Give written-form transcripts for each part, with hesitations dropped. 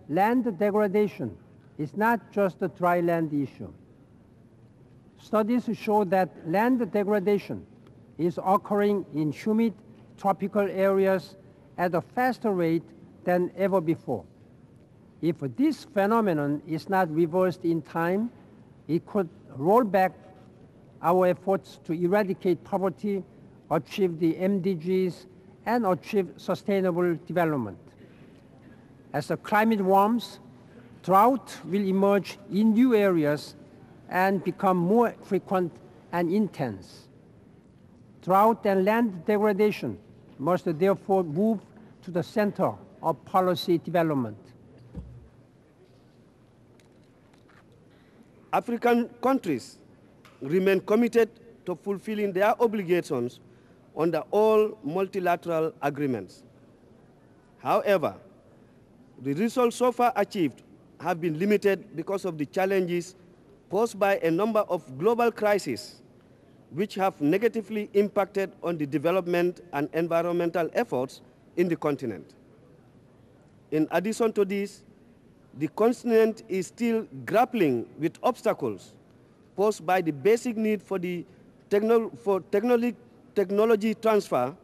Land degradation is not just a dry land issue. Studies show that land degradation is occurring in humid tropical areas at a faster rate than ever before. If this phenomenon is not reversed in time, it could roll back our efforts to eradicate poverty, achieve the MDGs, and achieve sustainable development. As the climate warms, drought will emerge in new areas and become more frequent and intense. Drought and land degradation must therefore move to the center of policy development. African countries remain committed to fulfilling their obligations under all multilateral agreements. However, the results so far achieved have been limited because of the challenges posed by a number of global crises which have negatively impacted on the development and environmental efforts in the continent. In addition to this, the continent is still grappling with obstacles posed by the basic need for technology transfer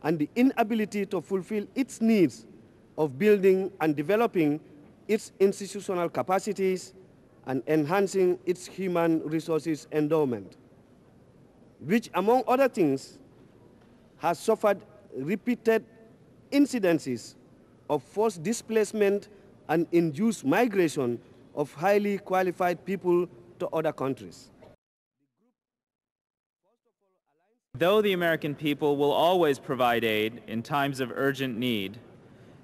and the inability to fulfill its needs of building and developing its institutional capacities and enhancing its human resources endowment, which, among other things, has suffered repeated incidences of forced displacement and induced migration of highly qualified people to other countries. Though the American people will always provide aid in times of urgent need,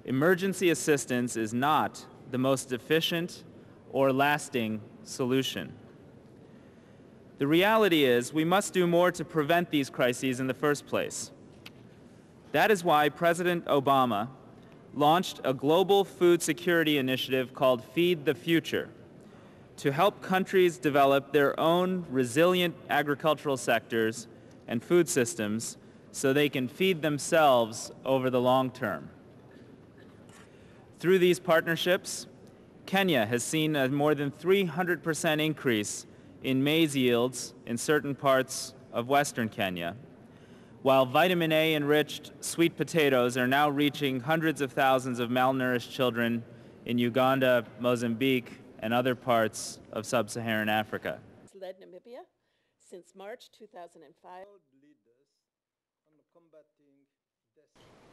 emergency assistance is not the most efficient or lasting solution. The reality is we must do more to prevent these crises in the first place. That is why President Obama launched a global food security initiative called Feed the Future to help countries develop their own resilient agricultural sectors and food systems so they can feed themselves over the long term. Through these partnerships, Kenya has seen a more than 300% increase in maize yields in certain parts of Western Kenya, while vitamin A-enriched sweet potatoes are now reaching hundreds of thousands of malnourished children in Uganda, Mozambique, and other parts of sub-Saharan Africa. Led Namibia since March 2005.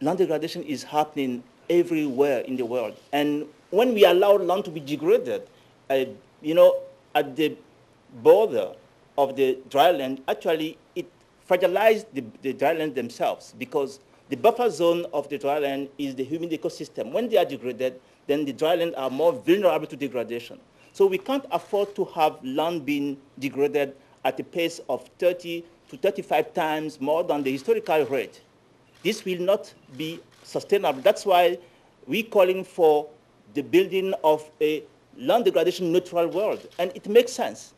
Land degradation is happening everywhere in the world. And when we allow land to be degraded, at the border of the dry land, actually it fragilizes the dry land themselves, because the buffer zone of the dry land is the humid ecosystem. When they are degraded, then the dry land are more vulnerable to degradation. So we can't afford to have land being degraded at a pace of 30 to 35 times more than the historical rate. This will not be sustainable. That's why we're calling for the building of a land degradation neutral world, and it makes sense.